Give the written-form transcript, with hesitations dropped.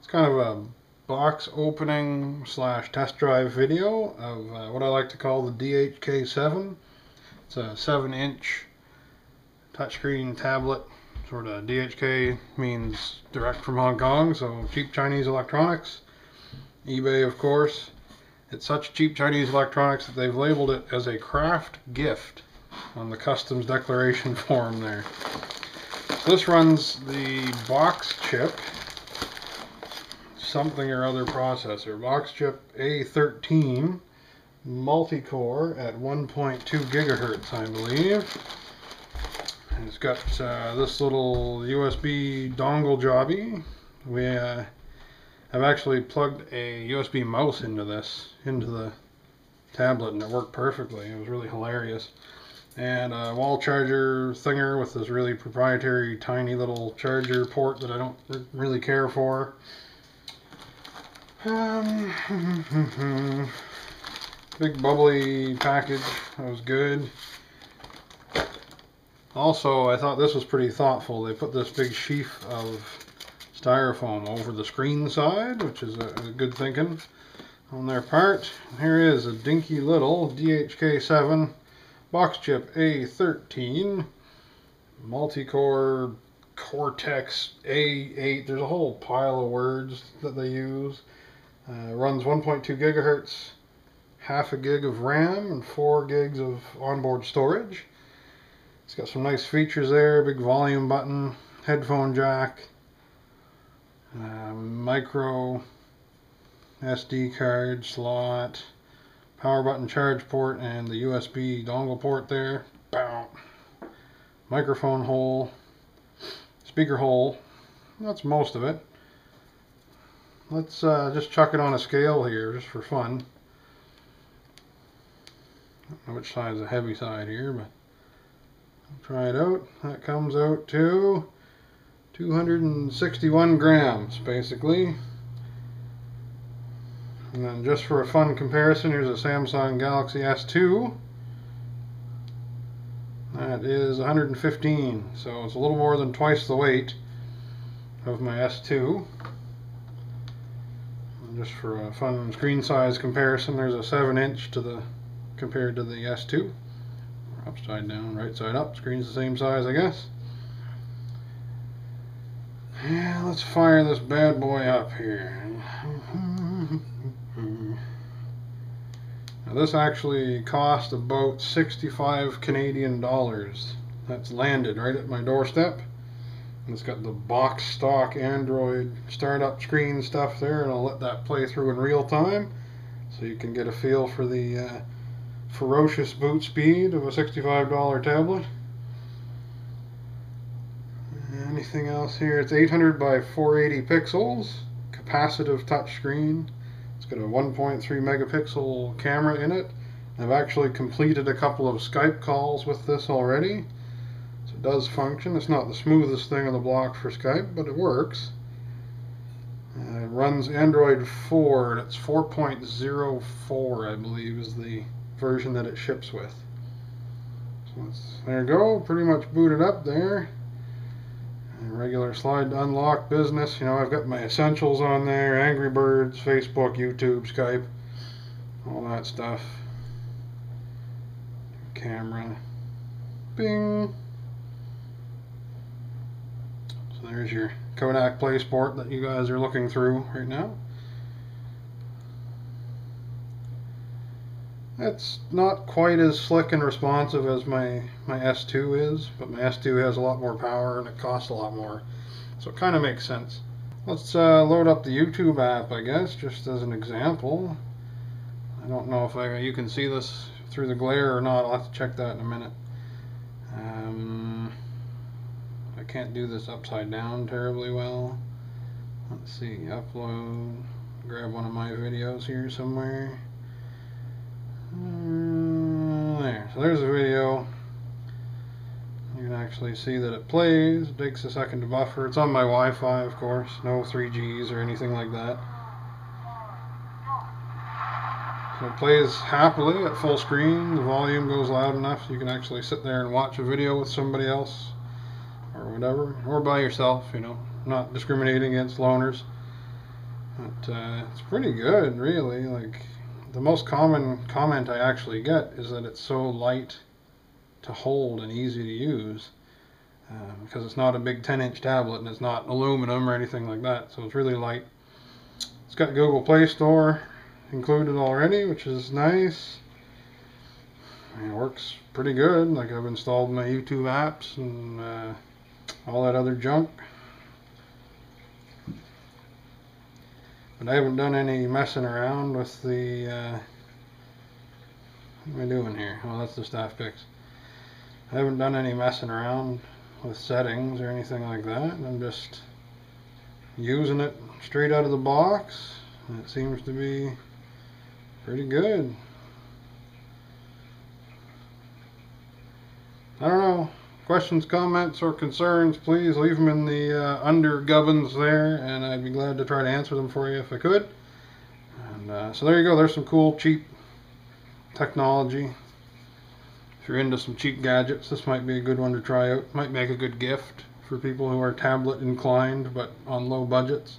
Kind of a box opening slash test drive video of what I like to call the DHK7. It's a 7-inch touchscreen tablet. Sort of DHK means direct from Hong Kong, so cheap Chinese electronics. eBay, of course. It's such cheap Chinese electronics that they've labeled it as a craft gift on the customs declaration form there. This runs the Boxchip something or other processor. Boxchip A13 multi-core at 1.2 gigahertz, I believe. And it's got this little USB dongle jobby. We have actually plugged a USB mouse into the tablet, and it worked perfectly. It was really hilarious. And a wall charger thinger with this really proprietary tiny little charger port that I don't really care for. Big bubbly package. That was good. Also, I thought this was pretty thoughtful. They put this big sheaf of styrofoam over the screen side, which is a good thinking on their part. Here is a dinky little DHK7 Boxchip A13 multi-core Cortex A8. There's a whole pile of words that they use. Runs 1.2 gigahertz, half a gig of RAM, and 4 gigs of onboard storage. It's got some nice features there. Big volume button, headphone jack, micro SD card slot, power button charge port, and the USB dongle port there. Bow. Microphone hole, speaker hole. That's most of it. Let's just chuck it on a scale here, just for fun. I don't know which side is the heavy side here, but I'll try it out. That comes out to 261 grams, basically. And then just for a fun comparison, here's a Samsung Galaxy S2. That is 115, so it's a little more than twice the weight of my S2. And just for a fun screen size comparison, there's a 7-inch compared to the S2. Upside down, right side up. Screen's the same size, I guess. Yeah, let's fire this bad boy up here. Now this actually cost about 65 Canadian dollars. That's landed right at my doorstep. And it's got the box stock Android startup screen stuff there, and I'll let that play through in real time so you can get a feel for the ferocious boot speed of a $65 tablet. Anything else here? It's 800 by 480 pixels, capacitive touchscreen. It's got a 1.3 megapixel camera in it. I've actually completed a couple of Skype calls with this already, so it does function. It's not the smoothest thing on the block for Skype, but it works. It runs Android 4, and it's 4.04, I believe, is the version that it ships with. So there you go, pretty much booted up there. Regular slide to unlock business. You know, I've got my essentials on there: Angry Birds, Facebook, YouTube, Skype, all that stuff. Camera. Bing. So there's your Kodak PlaySport that you guys are looking through right now. It's not quite as slick and responsive as my S2 is, but my S2 has a lot more power and it costs a lot more, so it kind of makes sense. Let's load up the YouTube app, I guess, just as an example. I don't know if you can see this through the glare or not. I'll have to check that in a minute. I can't do this upside down terribly well. Let's see, upload, grab one of my videos here somewhere. There, so there's a video. You can actually see that it plays. It takes a second to buffer. It's on my Wi-Fi, of course, no 3Gs or anything like that. So it plays happily at full screen. The volume goes loud enough so you can actually sit there and watch a video with somebody else or whatever, or by yourself, you know, not discriminating against loners. But it's pretty good, really. Like, the most common comment I actually get is that it's so light to hold and easy to use, because it's not a big 10-inch tablet and it's not aluminum or anything like that, so it's really light. It's got Google Play Store included already, which is nice. And it works pretty good. Like, I've installed my YouTube apps and all that other junk. But I haven't done any messing around with the, what am I doing here? Oh, that's the staff picks. I haven't done any messing around with settings or anything like that. I'm just using it straight out of the box, and it seems to be pretty good. I don't know. Questions, comments, or concerns, please leave them in the under gubbins there, and I'd be glad to try to answer them for you if I could. And so there you go. There's some cool, cheap technology. If you're into some cheap gadgets, this might be a good one to try out. Might make a good gift for people who are tablet inclined but on low budgets.